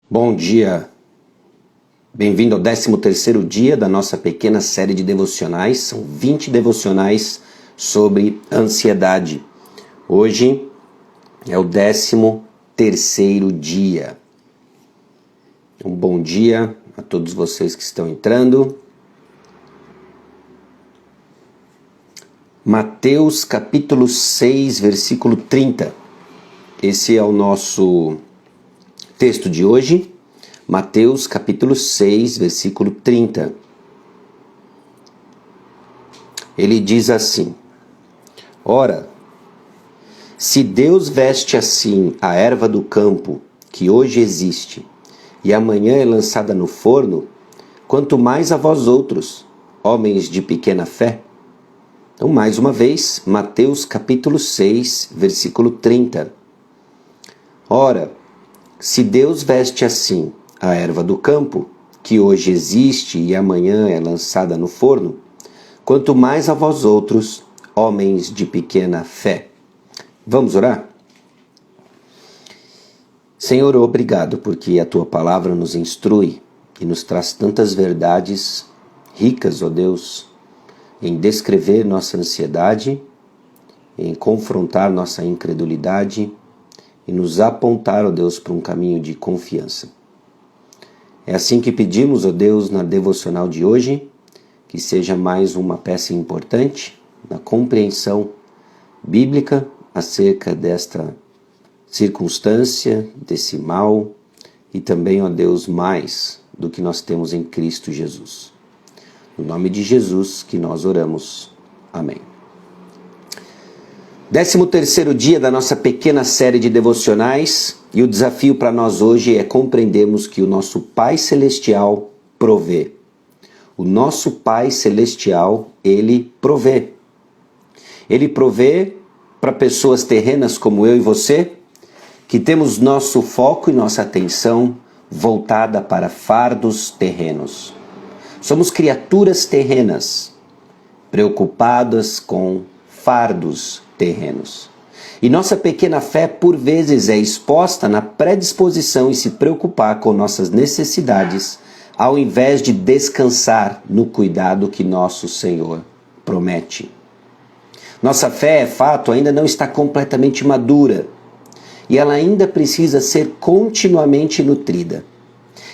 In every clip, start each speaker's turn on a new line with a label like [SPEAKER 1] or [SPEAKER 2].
[SPEAKER 1] Bom dia, bem-vindo ao 13º dia da nossa pequena série de devocionais. São 20 devocionais sobre ansiedade. Hoje é o 13º dia. Um bom dia a todos vocês que estão entrando. Mateus capítulo 6, versículo 30. Esse é o nosso texto de hoje, Mateus capítulo 6, versículo 30. Ele diz assim: Ora, se Deus veste assim a erva do campo, que hoje existe, e amanhã é lançada no forno, quanto mais a vós outros, homens de pequena fé. Então, mais uma vez, Mateus capítulo 6, versículo 30. Ora, se Deus veste assim a erva do campo, que hoje existe e amanhã é lançada no forno, quanto mais a vós outros, homens de pequena fé. Vamos orar? Senhor, obrigado porque a Tua palavra nos instrui e nos traz tantas verdades ricas, ó Deus, em descrever nossa ansiedade, em confrontar nossa incredulidade e nos apontar, ó Deus, para um caminho de confiança. É assim que pedimos, ó Deus, na devocional de hoje, que seja mais uma peça importante na compreensão bíblica acerca desta circunstância, desse mal, e também, ó Deus, mais do que nós temos em Cristo Jesus. No nome de Jesus que nós oramos. Amém. 13º dia da nossa pequena série de devocionais, e o desafio para nós hoje é compreendermos que o nosso Pai Celestial provê. O nosso Pai Celestial, Ele provê. Ele provê para pessoas terrenas como eu e você, que temos nosso foco e nossa atenção voltada para fardos terrenos. Somos criaturas terrenas, preocupadas com fardos terrenos. E nossa pequena fé, por vezes, é exposta na predisposição em se preocupar com nossas necessidades, ao invés de descansar no cuidado que nosso Senhor promete. Nossa fé, é fato, ainda não está completamente madura, e ela ainda precisa ser continuamente nutrida.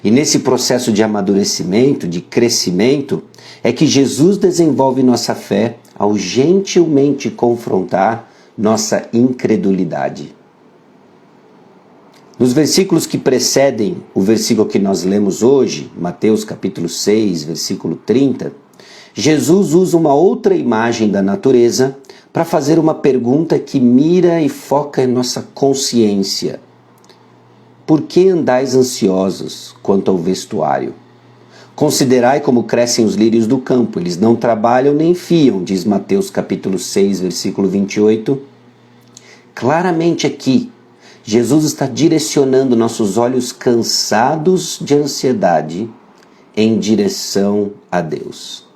[SPEAKER 1] E nesse processo de amadurecimento, de crescimento, é que Jesus desenvolve nossa fé ao gentilmente confrontar nossa incredulidade. Nos versículos que precedem o versículo que nós lemos hoje, Mateus capítulo 6, versículo 30, Jesus usa uma outra imagem da natureza para fazer uma pergunta que mira e foca em nossa consciência. Por que andais ansiosos quanto ao vestuário? Considerai como crescem os lírios do campo, eles não trabalham nem fiam, diz Mateus capítulo 6, versículo 28. Claramente aqui, Jesus está direcionando nossos olhos cansados de ansiedade em direção a Deus.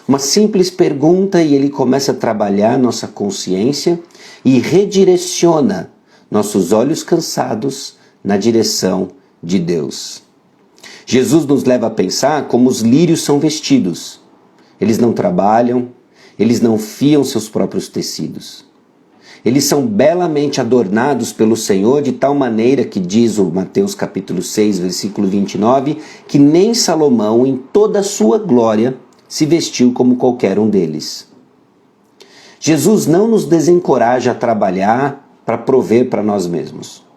[SPEAKER 1] Uma simples pergunta e ele começa a trabalhar nossa consciência e redireciona nossos olhos cansados na direção de Deus. Jesus nos leva a pensar como os lírios são vestidos. Eles não trabalham, eles não fiam seus próprios tecidos. Eles são belamente adornados pelo Senhor de tal maneira que diz o Mateus capítulo 6, versículo 29, que nem Salomão, em toda a sua glória, se vestiu como qualquer um deles. Jesus não nos desencoraja a trabalhar para prover para nós mesmos.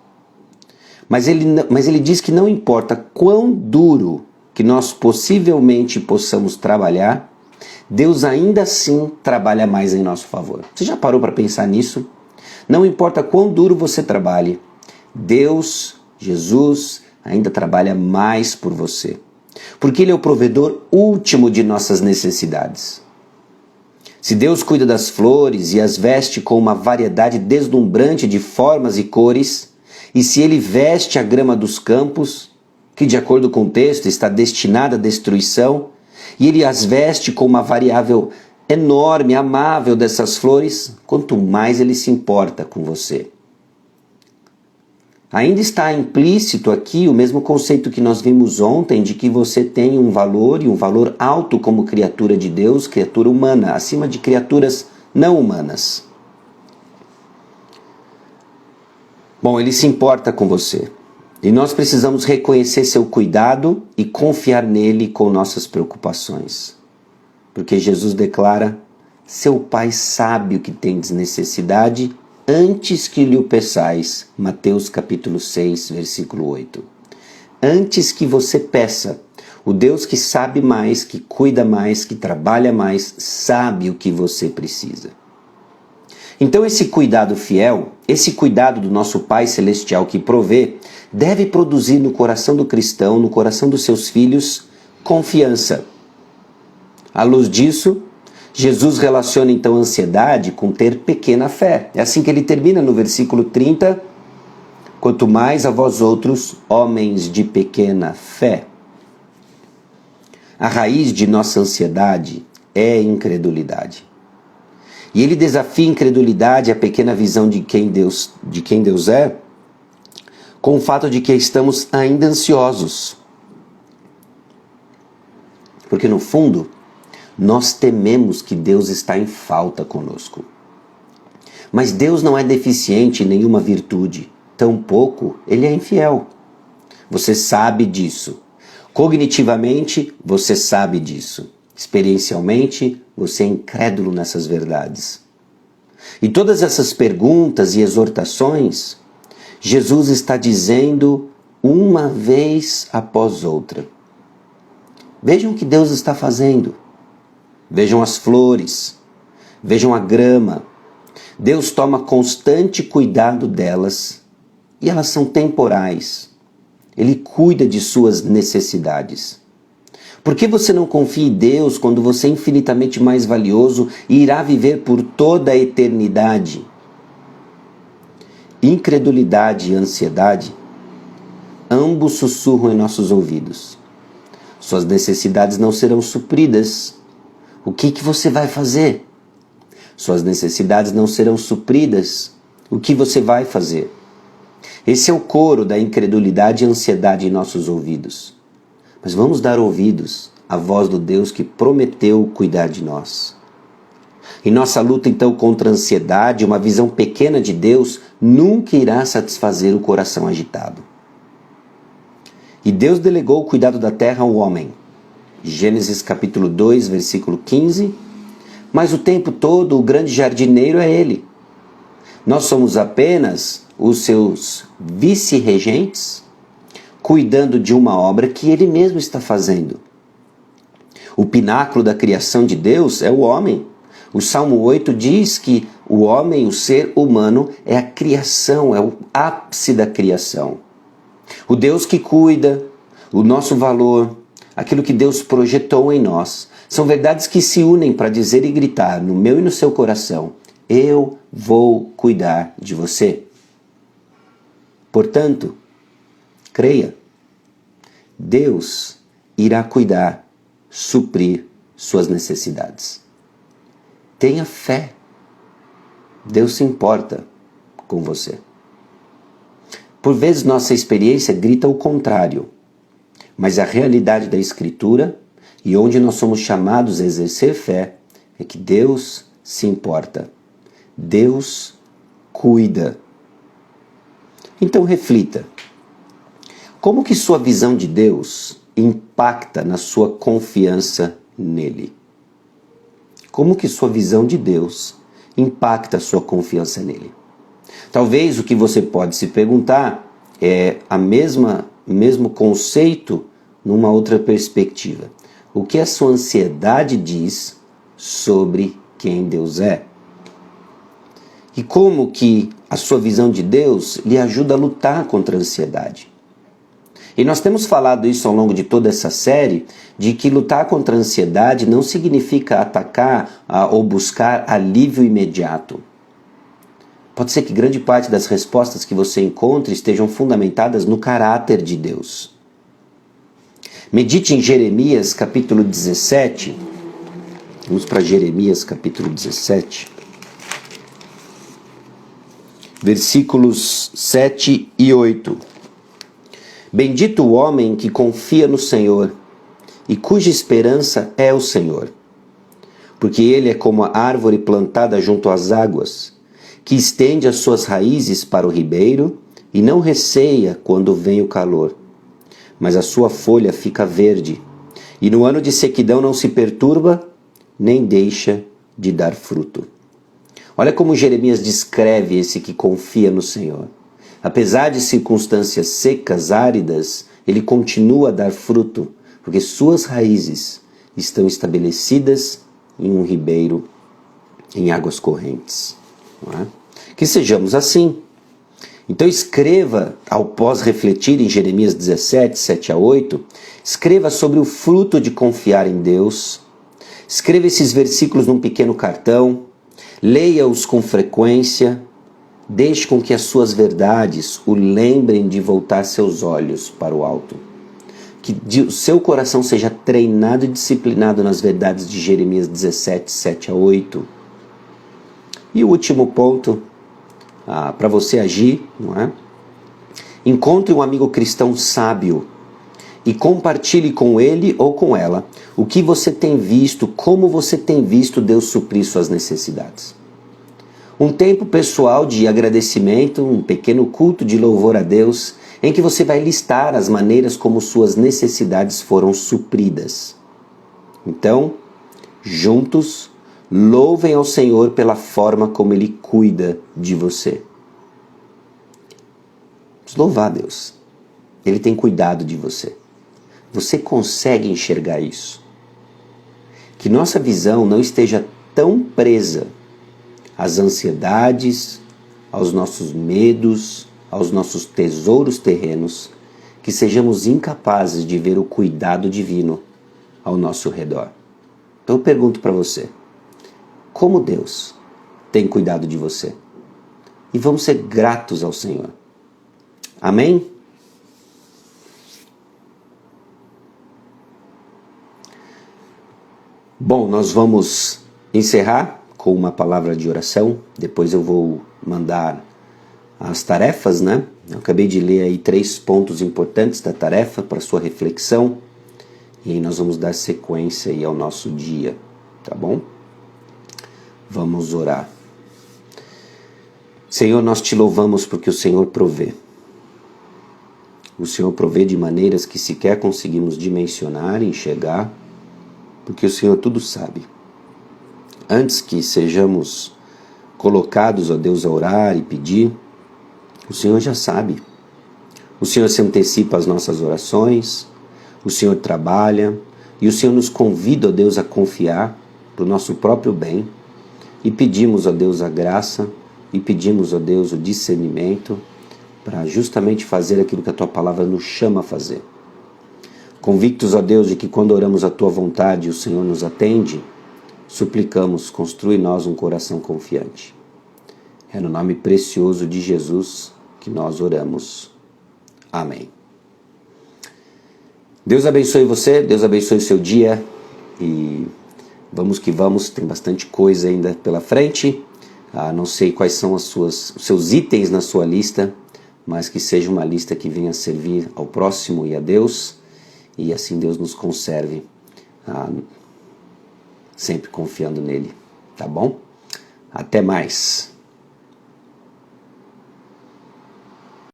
[SPEAKER 1] Mas ele diz que não importa quão duro que nós possivelmente possamos trabalhar, Deus ainda assim trabalha mais em nosso favor. Você já parou para pensar nisso? Não importa quão duro você trabalhe, Deus, Jesus, ainda trabalha mais por você. Porque Ele é o provedor último de nossas necessidades. Se Deus cuida das flores e as veste com uma variedade deslumbrante de formas e cores, e se Ele veste a grama dos campos, que de acordo com o texto está destinada à destruição, e Ele as veste com uma variável enorme, amável dessas flores, quanto mais Ele se importa com você. Ainda está implícito aqui o mesmo conceito que nós vimos ontem, de que você tem um valor e um valor alto como criatura de Deus, criatura humana, acima de criaturas não humanas. Bom, ele se importa com você. E nós precisamos reconhecer seu cuidado e confiar nele com nossas preocupações. Porque Jesus declara: seu Pai sabe o que tendes necessidade antes que lhe o peçais. Mateus capítulo 6, versículo 8. Antes que você peça, o Deus que sabe mais, que cuida mais, que trabalha mais, sabe o que você precisa. Então esse cuidado fiel, esse cuidado do nosso Pai Celestial que provê, deve produzir no coração do cristão, no coração dos seus filhos, confiança. À luz disso, Jesus relaciona então a ansiedade com ter pequena fé. É assim que ele termina no versículo 30. Quanto mais a vós outros, homens de pequena fé. A raiz de nossa ansiedade é incredulidade. E ele desafia a incredulidade, a pequena visão de quem Deus é, com o fato de que estamos ainda ansiosos. Porque no fundo, nós tememos que Deus está em falta conosco. Mas Deus não é deficiente em nenhuma virtude, tampouco ele é infiel. Você sabe disso. Cognitivamente, você sabe disso. Experiencialmente, você é incrédulo nessas verdades. E todas essas perguntas e exortações, Jesus está dizendo uma vez após outra. Vejam o que Deus está fazendo. Vejam as flores, vejam a grama. Deus toma constante cuidado delas e elas são temporais. Ele cuida de suas necessidades. Por que você não confia em Deus quando você é infinitamente mais valioso e irá viver por toda a eternidade? Incredulidade e ansiedade, ambos sussurram em nossos ouvidos. Suas necessidades não serão supridas. O que você vai fazer? Suas necessidades não serão supridas. O que você vai fazer? Esse é o coro da incredulidade e ansiedade em nossos ouvidos. Mas vamos dar ouvidos à voz do Deus que prometeu cuidar de nós. Em nossa luta então contra a ansiedade, uma visão pequena de Deus nunca irá satisfazer o coração agitado. E Deus delegou o cuidado da terra ao homem. Gênesis capítulo 2, versículo 15. Mas o tempo todo o grande jardineiro é Ele. Nós somos apenas os seus vice-regentes, cuidando de uma obra que Ele mesmo está fazendo. O pináculo da criação de Deus é o homem. O Salmo 8 diz que o homem, o ser humano, é a criação, é o ápice da criação. O Deus que cuida, o nosso valor, aquilo que Deus projetou em nós, são verdades que se unem para dizer e gritar no meu e no seu coração: eu vou cuidar de você. Portanto, creia, Deus irá cuidar, suprir suas necessidades. Tenha fé, Deus se importa com você. Por vezes nossa experiência grita o contrário, mas a realidade da Escritura e onde nós somos chamados a exercer fé é que Deus se importa. Deus cuida. Então reflita. Como que sua visão de Deus impacta na sua confiança nele? Como que sua visão de Deus impacta a sua confiança nele? Talvez o que você pode se perguntar é mesmo conceito numa outra perspectiva. O que a sua ansiedade diz sobre quem Deus é? E como que a sua visão de Deus lhe ajuda a lutar contra a ansiedade? E nós temos falado isso ao longo de toda essa série, de que lutar contra a ansiedade não significa atacar ou buscar alívio imediato. Pode ser que grande parte das respostas que você encontre estejam fundamentadas no caráter de Deus. Medite em Jeremias capítulo 17. Vamos para Jeremias capítulo 17. versículos 7 e 8. Bendito o homem que confia no Senhor e cuja esperança é o Senhor. Porque ele é como a árvore plantada junto às águas, que estende as suas raízes para o ribeiro e não receia quando vem o calor. Mas a sua folha fica verde, e no ano de sequidão não se perturba, nem deixa de dar fruto. Olha como Jeremias descreve esse que confia no Senhor. Apesar de circunstâncias secas, áridas, ele continua a dar fruto, porque suas raízes estão estabelecidas em um ribeiro, em águas correntes. Não é? Que sejamos assim. Então escreva, após refletir em Jeremias 17, 7 a 8, escreva sobre o fruto de confiar em Deus. Escreva esses versículos num pequeno cartão, leia-os com frequência, deixe com que as suas verdades o lembrem de voltar seus olhos para o alto. Que o seu coração seja treinado e disciplinado nas verdades de Jeremias 17, 7 a 8. E o último ponto, para você agir, não é? Encontre um amigo cristão sábio e compartilhe com ele ou com ela o que você tem visto, como você tem visto Deus suprir suas necessidades. Um tempo pessoal de agradecimento, um pequeno culto de louvor a Deus, em que você vai listar as maneiras como suas necessidades foram supridas. Então, juntos, louvem ao Senhor pela forma como Ele cuida de você. Vamos louvar a Deus. Ele tem cuidado de você. Você consegue enxergar isso? Que nossa visão não esteja tão presa às ansiedades, aos nossos medos, aos nossos tesouros terrenos, que sejamos incapazes de ver o cuidado divino ao nosso redor. Então eu pergunto para você, como Deus tem cuidado de você? E vamos ser gratos ao Senhor. Amém? Bom, nós vamos encerrar com uma palavra de oração. Depois eu vou mandar as tarefas, né? Eu acabei de ler aí 3 pontos importantes da tarefa para sua reflexão. E aí nós vamos dar sequência aí ao nosso dia, tá bom? Vamos orar. Senhor, nós te louvamos porque o Senhor provê. O Senhor provê de maneiras que sequer conseguimos dimensionar e enxergar, porque o Senhor tudo sabe. Antes que sejamos colocados, ó Deus, a orar e pedir, o Senhor já sabe. O Senhor se antecipa às nossas orações, o Senhor trabalha e o Senhor nos convida, ó Deus, a confiar para o nosso próprio bem e pedimos, ó Deus, a graça e pedimos, ó Deus, o discernimento para justamente fazer aquilo que a Tua palavra nos chama a fazer. Convictos, ó Deus, de que quando oramos a Tua vontade o Senhor nos atende, suplicamos, construi em nós um coração confiante. É no nome precioso de Jesus que nós oramos. Amém. Deus abençoe você, Deus abençoe o seu dia e vamos que vamos, tem bastante coisa ainda pela frente. Não sei quais são os seus itens na sua lista, mas que seja uma lista que venha servir ao próximo e a Deus, e assim Deus nos conserve, sempre confiando nele, tá bom? Até mais!